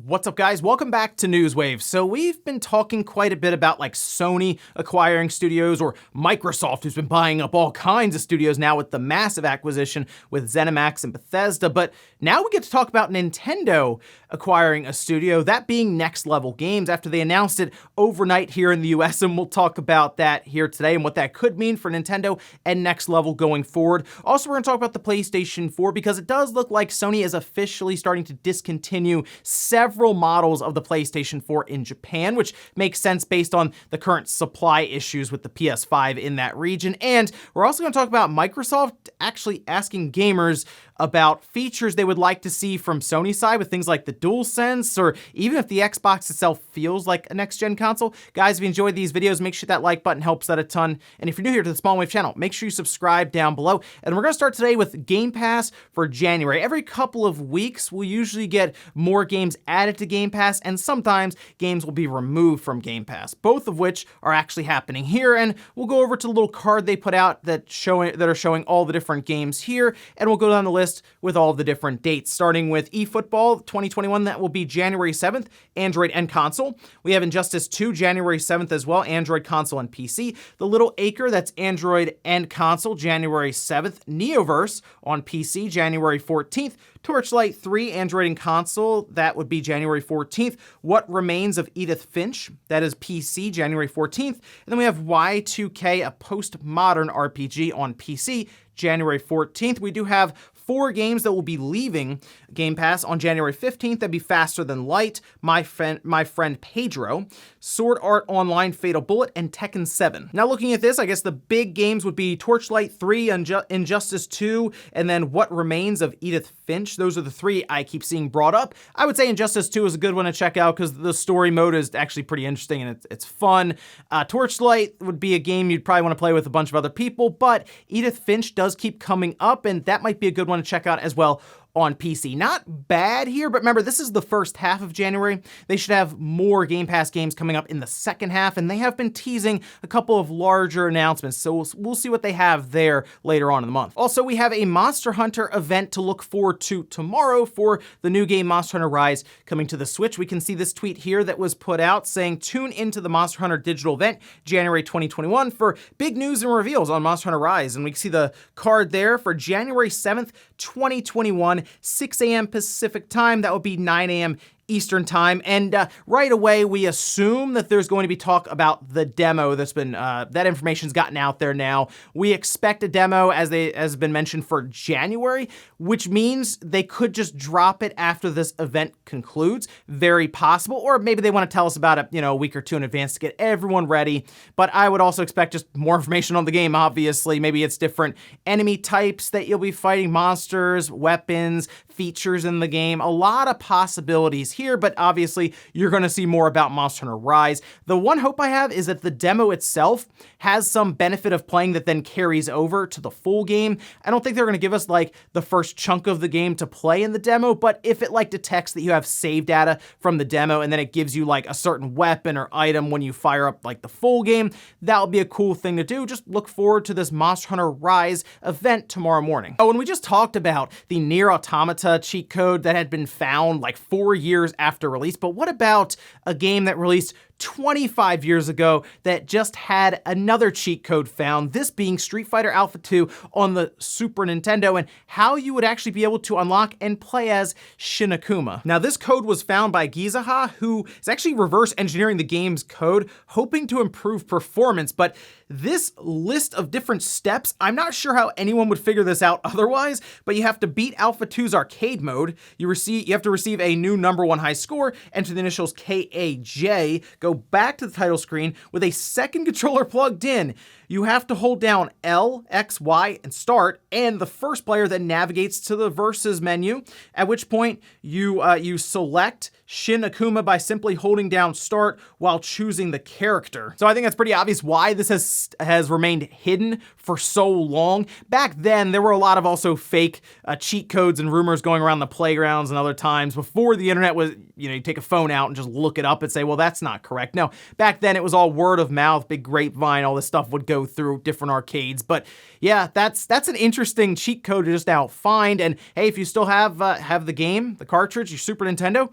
What's up, guys? Welcome back to Newswave. So we've been talking quite a bit about like Sony acquiring studios, or Microsoft, who's been buying up all kinds of studios now with the massive acquisition with ZeniMax and Bethesda. But now we get to talk about Nintendo acquiring a studio, that being Next Level Games, after they announced it overnight here in the US, and we'll talk about that here today and what that could mean for Nintendo and Next Level going forward. Also, we're going to talk about the PlayStation 4 because it does look like Sony is officially starting to discontinue several models of the PlayStation 4 in Japan, which makes sense based on the current supply issues with the PS5 in that region. And we're also going to talk about Microsoft actually asking gamers about features they would like to see from Sony's side with things like the DualSense, or even if the Xbox itself feels like a next-gen console. Guys, if you enjoyed these videos, make sure that like button helps that a ton. And if you're new here to the Small Wave channel, make sure you subscribe down below. And we're going to start today with Game Pass for January. Every couple of weeks, we'll usually get more games added to Game Pass, and sometimes games will be removed from Game Pass, both of which are actually happening here. And we'll go over to the little card they put out that are showing all the different games here, and we'll go down the list with all the different dates, starting with eFootball 2021. That will be January 7th, Android and console. We have Injustice 2, January 7th as well, Android, console, and PC. The Little Acre, that's Android and console, January 7th. Neoverse on PC, January 14th. Torchlight 3, Android and console, that would be January 14th. What Remains of Edith Finch, that is PC, January 14th. And then we have Y2K, a postmodern RPG on PC, January 14th. We do have 4 games that will be leaving Game Pass on January 15th. That'd be Faster Than Light, My Friend Pedro, Sword Art Online, Fatal Bullet, and Tekken 7. Now looking at this, I guess the big games would be Torchlight 3, Injustice 2, and then What Remains of Edith Finch. Those are the 3 I keep seeing brought up. I would say Injustice 2 is a good one to check out because the story mode is actually pretty interesting and it's fun. Torchlight would be a game you'd probably want to play with a bunch of other people, but Edith Finch does keep coming up, and that might be a good one to check out as well on PC. Not bad here, but remember, this is the first half of January. They should have more Game Pass games coming up in the second half, and they have been teasing a couple of larger announcements, so we'll see what they have there later on in the month. Also, we have a Monster Hunter event to look forward to tomorrow for the new game Monster Hunter Rise coming to the Switch. We can see this tweet here that was put out saying, tune into the Monster Hunter digital event, January 2021, for big news and reveals on Monster Hunter Rise. And we can see the card there for January 7th, 2021, 6 a.m. Pacific time. That would be 9 a.m. Eastern time, and right away we assume that there's going to be talk about the demo that's been that information's gotten out there now. We expect a demo, as has been mentioned, for January, which means they could just drop it after this event concludes. Very possible, or maybe they want to tell us about it, a week or two in advance to get everyone ready. But I would also expect just more information on the game. Obviously, maybe it's different enemy types that you'll be fighting, monsters, weapons, features in the game. A lot of possibilities here, but obviously you're going to see more about Monster Hunter Rise. The one hope I have is that the demo itself has some benefit of playing that then carries over to the full game. I don't think they're going to give us like the first chunk of the game to play in the demo, but if it like detects that you have save data from the demo and then it gives you like a certain weapon or item when you fire up like the full game, that'll be a cool thing to do. Just look forward to this Monster Hunter Rise event tomorrow morning. Oh, and we just talked about the Nier Automata cheat code that had been found like 4 years after release, but what about a game that released 25 years ago that just had another cheat code found, this being Street Fighter Alpha 2 on the Super Nintendo, and how you would actually be able to unlock and play as Shin Akuma. Now, this code was found by Gizaha, who is actually reverse engineering the game's code, hoping to improve performance, but this list of different steps, I'm not sure how anyone would figure this out otherwise, but you have to beat Alpha 2's arcade mode, you have to receive a new #1 high score, enter the initials KAJ, go back to the title screen with a second controller plugged in. You have to hold down L, X, Y, and start, and the first player then navigates to the versus menu, at which point you select Shin Akuma by simply holding down start while choosing the character. So I think that's pretty obvious why this has remained hidden for so long. Back then, there were a lot of also fake cheat codes and rumors going around the playgrounds and other times before the internet was, you take a phone out and just look it up and say, well, that's not correct. No, back then it was all word of mouth, big grapevine, all this stuff would go through different arcades. But yeah, that's an interesting cheat code to just now find. And hey, if you still have the game, the cartridge, your Super Nintendo,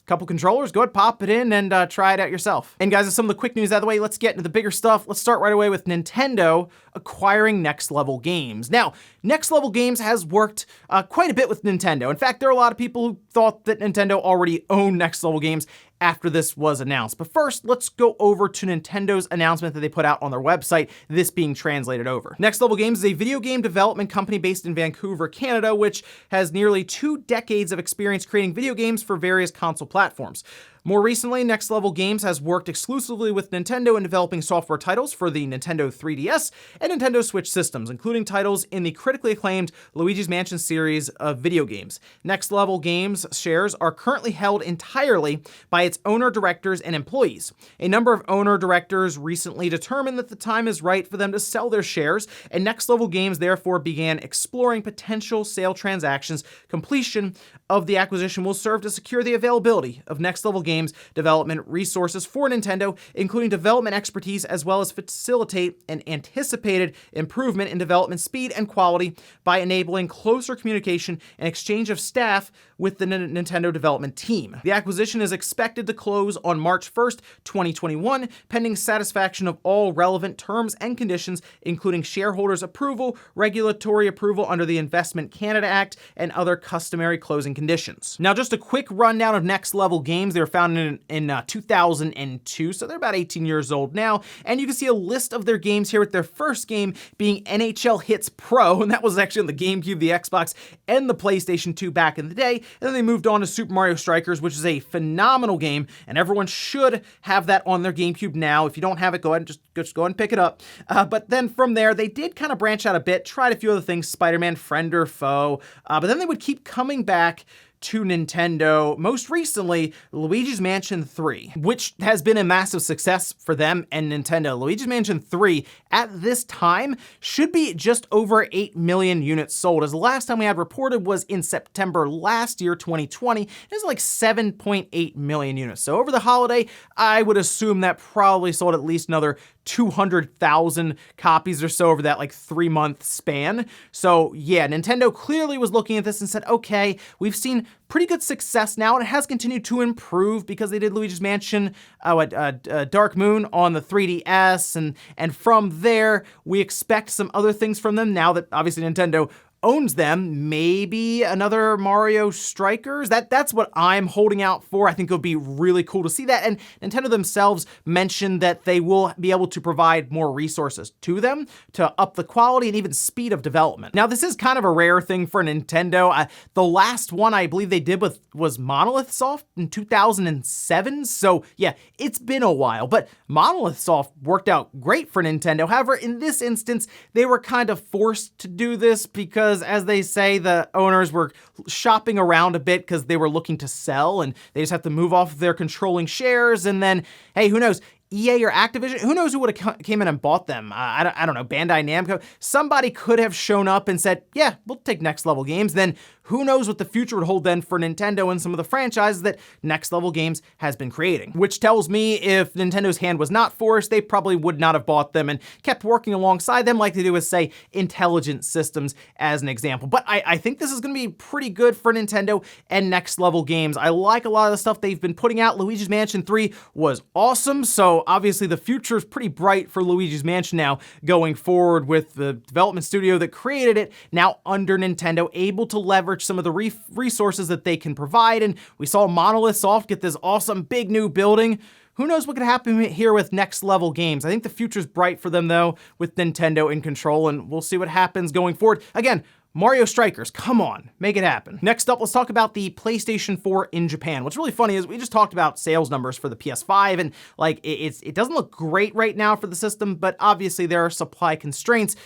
couple controllers, go ahead, pop it in and try it out yourself. And guys, with some of the quick news out of the way, let's get into the bigger stuff. Let's start right away with Nintendo acquiring Next Level Games. Now, Next Level Games has worked quite a bit with Nintendo. In fact, there are a lot of people who thought that Nintendo already owned Next Level Games after this was announced. But first, let's go over to Nintendo's announcement that they put out on their website, this being translated over. Next Level Games is a video game development company based in Vancouver, Canada, which has nearly 2 decades of experience creating video games for various console platforms. More recently, Next Level Games has worked exclusively with Nintendo in developing software titles for the Nintendo 3DS and Nintendo Switch systems, including titles in the critically acclaimed Luigi's Mansion series of video games. Next Level Games shares are currently held entirely by its owner-directors and employees. A number of owner-directors recently determined that the time is right for them to sell their shares, and Next Level Games therefore began exploring potential sale transactions. Completion of the acquisition will serve to secure the availability of Next Level Games development resources for Nintendo, including development expertise, as well as facilitate an anticipated improvement in development speed and quality by enabling closer communication and exchange of staff with the Nintendo development team. The acquisition is expected to close on March 1st, 2021, pending satisfaction of all relevant terms and conditions, including shareholders' approval, regulatory approval under the Investment Canada Act, and other customary closing conditions. Now, just a quick rundown of Next Level Games. They were founded in 2002, so they're about 18 years old now, and you can see a list of their games here, with their first game being NHL Hits Pro, and that was actually on the GameCube, the Xbox, and the PlayStation 2 back in the day. And then they moved on to Super Mario Strikers, which is a phenomenal game, and everyone should have that on their GameCube now. If you don't have it, go ahead and just go ahead and pick it up. But then from there, they did kind of branch out a bit, tried a few other things, Spider-Man Friend or Foe, but then they would keep coming back to Nintendo, most recently Luigi's Mansion 3, which has been a massive success for them and Nintendo. Luigi's Mansion 3 at this time should be just over 8 million units sold, as the last time we had reported was in September last year, 2020. It's like 7.8 million units. So over the holiday, I would assume that probably sold at least another 200,000 copies or so over that like 3-month span. So yeah, Nintendo clearly was looking at this and said, okay, we've seen pretty good success now, and it has continued to improve because they did Luigi's Mansion Dark Moon on the 3DS, and from there, we expect some other things from them now that obviously Nintendo owns them. Maybe another Mario Strikers. That's what I'm holding out for. I think it would be really cool to see that. And Nintendo themselves mentioned that they will be able to provide more resources to them to up the quality and even speed of development. Now, this is kind of a rare thing for Nintendo. The last one I believe they did was Monolith Soft in 2007. So yeah, it's been a while, but Monolith Soft worked out great for Nintendo. However, in this instance, they were kind of forced to do this because, as they say, the owners were shopping around a bit because they were looking to sell, and they just have to move off their controlling shares. And then, hey, who knows? EA or Activision, who knows who would have came in and bought them? I don't know, Bandai Namco. Somebody could have shown up and said, yeah, we'll take Next Level Games. Then who knows what the future would hold then for Nintendo and some of the franchises that Next Level Games has been creating. Which tells me if Nintendo's hand was not forced, they probably would not have bought them and kept working alongside them like they do with, say, Intelligent Systems as an example. But I think this is going to be pretty good for Nintendo and Next Level Games. I like a lot of the stuff they've been putting out. Luigi's Mansion 3 was awesome, so obviously the future is pretty bright for Luigi's Mansion now going forward, with the development studio that created it now under Nintendo, able to leverage some of the resources that they can provide. And we saw Monolith Soft get this awesome big new building. Who knows what could happen here with Next Level Games? I think the future's bright for them though, with Nintendo in control, and we'll see what happens going forward. Again, Mario Strikers, come on, make it happen. Next up, let's talk about the PlayStation 4 in Japan. What's really funny is we just talked about sales numbers for the PS5, and like it doesn't look great right now for the system, but obviously there are supply constraints.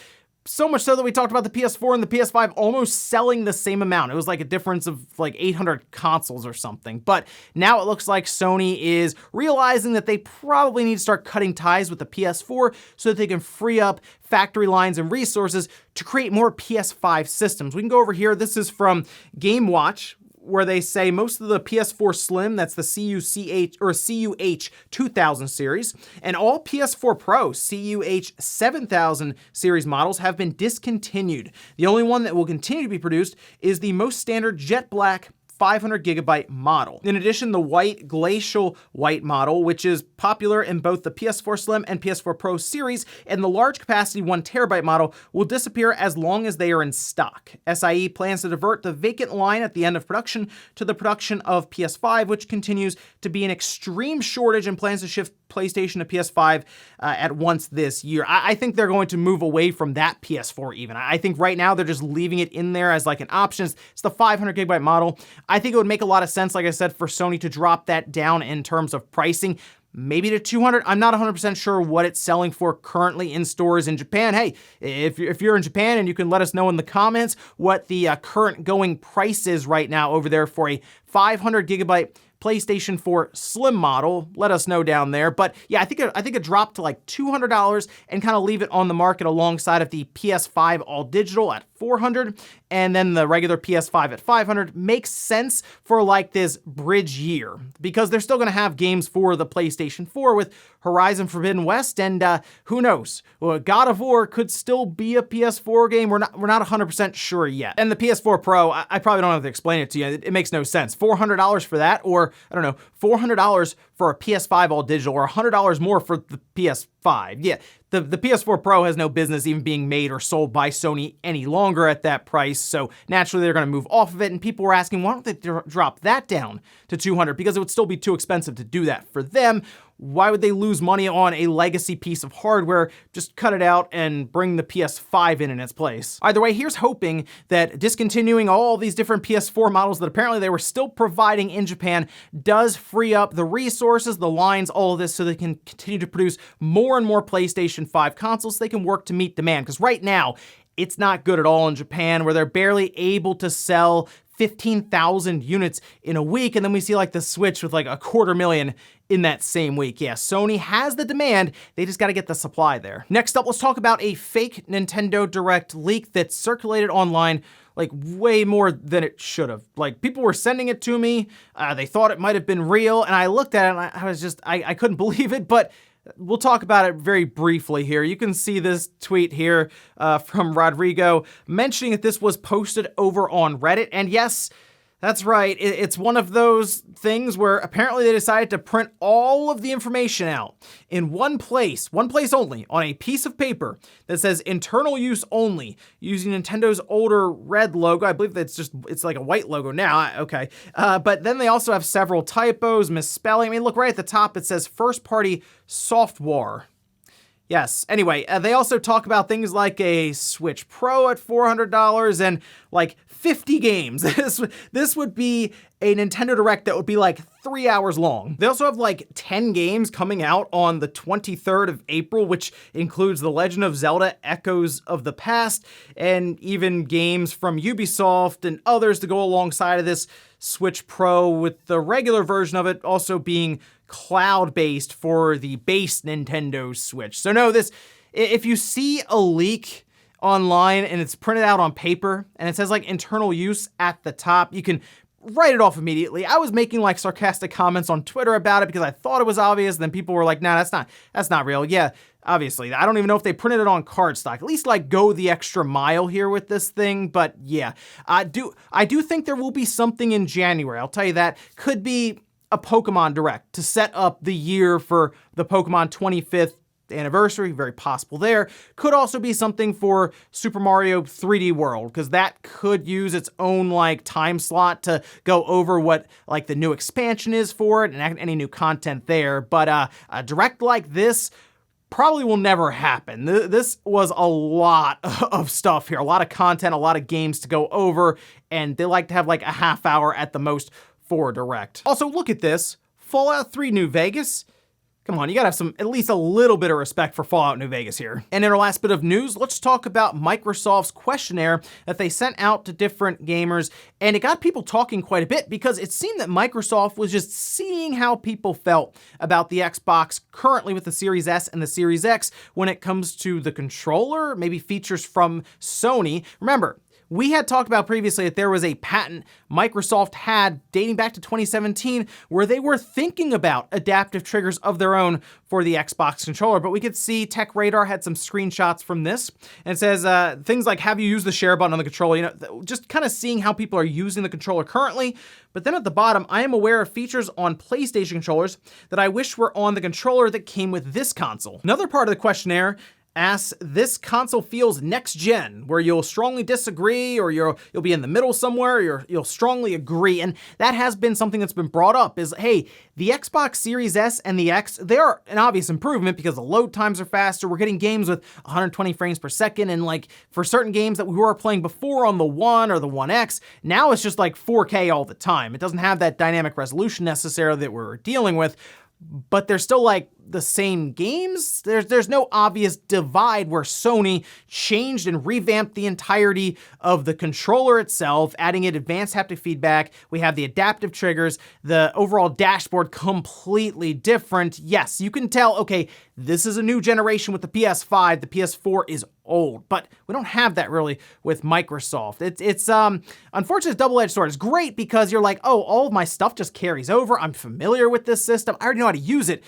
So much so that we talked about the PS4 and the PS5 almost selling the same amount. It was like a difference of like 800 consoles or something. But now it looks like Sony is realizing that they probably need to start cutting ties with the PS4 so that they can free up factory lines and resources to create more PS5 systems. We can go over here. This is from Game Watch, where they say most of the PS4 Slim, that's the CUH 2000 series, and all PS4 Pro CUH 7000 series models have been discontinued. The only one that will continue to be produced is the most standard jet black 500GB model. In addition, the white glacial white model, which is popular in both the PS4 Slim and PS4 Pro series, and the large capacity 1TB model will disappear as long as they are in stock. SIE plans to divert the vacant line at the end of production to the production of PS5, which continues to be an extreme shortage, and plans to shift PlayStation to PS5 at once this year. I think they're going to move away from that PS4 even. I think right now they're just leaving it in there as like an option. It's the 500GB model. I think it would make a lot of sense, like I said, for Sony to drop that down in terms of pricing. Maybe to 200. I'm not 100% sure what it's selling for currently in stores in Japan. Hey, if you're in Japan and you can let us know in the comments what the current going price is right now over there for a 500GB PlayStation 4 Slim model, let us know down there. But yeah, I think it dropped to like $200 and kind of leave it on the market alongside of the PS5 all digital at $400 and then the regular PS5 at $500 makes sense for like this bridge year, because they're still going to have games for the PlayStation 4 with Horizon Forbidden West, and who knows? Well, God of War could still be a PS4 game. We're not 100% sure yet. And the PS4 Pro, I probably don't have to explain it to you. It makes no sense. $400 for that, or I don't know, $400 for a PS5 all digital, or $100 more for the PS5. Yeah, the PS4 Pro has no business even being made or sold by Sony any longer at that price, so naturally they're going to move off of it, and people were asking, why don't they drop that down to $200? Because it would still be too expensive to do that for them. Why would they lose money on a legacy piece of hardware? Just cut it out and bring the PS5 in its place. Either way, here's hoping that discontinuing all these different PS4 models that apparently they were still providing in Japan does free up the resources, the lines, all of this, so they can continue to produce more and more PlayStation 5 consoles so they can work to meet demand. Because right now, it's not good at all in Japan, where they're barely able to sell 15,000 units in a week, and then we see like the Switch with like 250,000 in that same week. Yeah, Sony has the demand, they just gotta get the supply there. Next up, let's talk about a fake Nintendo Direct leak that circulated online like way more than it should have. Like, people were sending it to me, they thought it might have been real, and I looked at it and I was just, I couldn't believe it, but we'll talk about it very briefly here. You can see this tweet here from Rodrigo mentioning that this was posted over on Reddit. And yes, that's right. It's one of those things where apparently they decided to print all of the information out in one place only, on a piece of paper that says internal use only, using Nintendo's older red logo. I believe it's like a white logo now. Okay. But then they also have several typos, misspelling. I mean, look right at the top. It says first party software. Yes. Anyway, they also talk about things like a Switch Pro at $400 and like 50 games. This would be a Nintendo Direct that would be like 3 hours long. They also have like 10 games coming out on the 23rd of April, which includes The Legend of Zelda Echoes of the Past, and even games from Ubisoft and others to go alongside of this Switch Pro, with the regular version of it also being cloud-based for the base Nintendo Switch. So no, if you see a leak online and it's printed out on paper and it says like internal use at the top, you can write it off immediately. I was making like sarcastic comments on Twitter about it because I thought it was obvious, and then people were like, nah, that's not real. Yeah, obviously. I don't even know if they printed it on cardstock. At least like go the extra mile here with this thing. But yeah, I do think there will be something in January. I'll tell you that. Could be a Pokemon Direct to set up the year for the Pokemon 25th anniversary, very possible there. Could also be something for Super Mario 3D World, because that could use its own like time slot to go over what like the new expansion is for it and any new content there. But a Direct like this probably will never happen. This was a lot of stuff here, a lot of content, a lot of games to go over, and they like to have like a half hour at the most for a Direct. Also, look at this. Fallout 3 New Vegas. Come on, you gotta have at least a little bit of respect for Fallout New Vegas here. And in our last bit of news, let's talk about Microsoft's questionnaire that they sent out to different gamers. And it got people talking quite a bit, because it seemed that Microsoft was just seeing how people felt about the Xbox currently with the Series S and the Series X when it comes to the controller, maybe features from Sony. Remember, We had talked about previously that there was a patent Microsoft had dating back to 2017 where they were thinking about adaptive triggers of their own for the Xbox controller, but we could see Tech Radar had some screenshots from this, and it says things like have you used the share button on the controller, you know, just kind of seeing how people are using the controller currently. But then at the bottom, I am aware of features on PlayStation controllers that I wish were on the controller that came with this console. Another part of the questionnaire asks, this console feels next gen, where you'll strongly disagree, or you'll be in the middle somewhere, or you'll strongly agree. And that has been something that's been brought up is, hey, the Xbox Series S and the X, they are an obvious improvement because the load times are faster. We're getting games with 120 frames per second. And like for certain games that we were playing before on the One or the One X, now it's just like 4K all the time. It doesn't have that dynamic resolution necessarily that we're dealing with, but they're still like the same games. There's no obvious divide where Sony changed and revamped the entirety of the controller itself, adding in advanced haptic feedback. We have the adaptive triggers, the overall dashboard completely different. Yes, you can tell, okay, this is a new generation with the PS5, the PS4 is old, but we don't have that really with Microsoft. It's unfortunately a double-edged sword. It's great because you're like, oh, all of my stuff just carries over. I'm familiar with this system. I already know how to use it,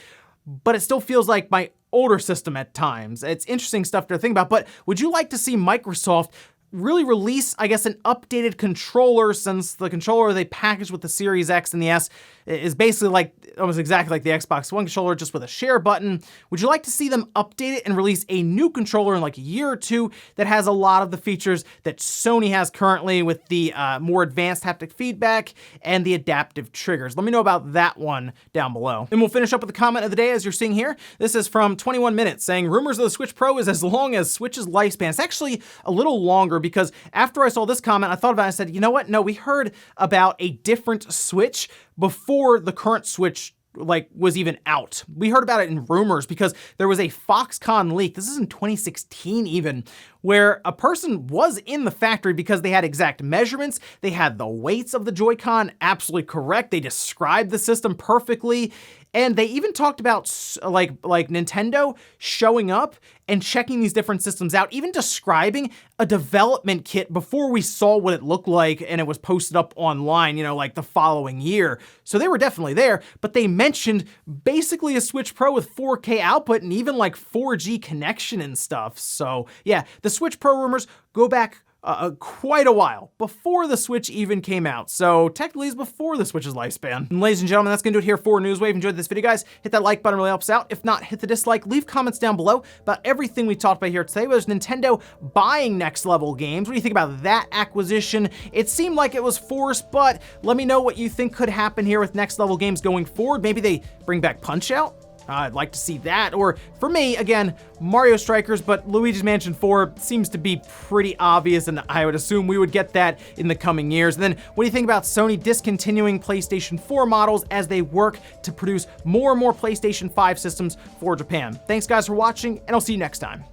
but it still feels like my older system at times. It's interesting stuff to think about, but would you like to see Microsoft really release, I guess, an updated controller, since the controller they packaged with the Series X and the S is basically like almost exactly like the Xbox One controller, just with a share button? Would you like to see them update it and release a new controller in like a year or two that has a lot of the features that Sony has currently with the more advanced haptic feedback and the adaptive triggers? Let me know about that one down below. And we'll finish up with the comment of the day as you're seeing here. This is from 21 Minutes saying, rumors of the Switch Pro is as long as Switch's lifespan. It's actually a little longer because after I saw this comment, I thought about it, I said, you know what? No, we heard about a different Switch before the current Switch was even out. We heard about it in rumors because there was a Foxconn leak. This is in 2016 even, where a person was in the factory because they had exact measurements. They had the weights of the Joy-Con absolutely correct. They described the system perfectly. And they even talked about like Nintendo showing up and checking these different systems out, even describing a development kit before we saw what it looked like and it was posted up online, you know, like the following year. So they were definitely there, but they mentioned basically a Switch Pro with 4K output and even like 4G connection and stuff. So yeah, the Switch Pro rumors go back quite a while before the Switch even came out. So technically it's before the Switch's lifespan. And ladies and gentlemen, that's gonna do it here for Newswave. Enjoyed this video, guys. Hit that like button, really helps out. If not, hit the dislike. Leave comments down below about everything we talked about here today. Was Nintendo buying Next Level Games? What do you think about that acquisition? It seemed like it was forced, but let me know what you think could happen here with Next Level Games going forward. Maybe they bring back Punch-Out? I'd like to see that. Or for me, again, Mario Strikers, but Luigi's Mansion 4 seems to be pretty obvious, and I would assume we would get that in the coming years. And then what do you think about Sony discontinuing PlayStation 4 models as they work to produce more and more PlayStation 5 systems for Japan? Thanks guys for watching, and I'll see you next time.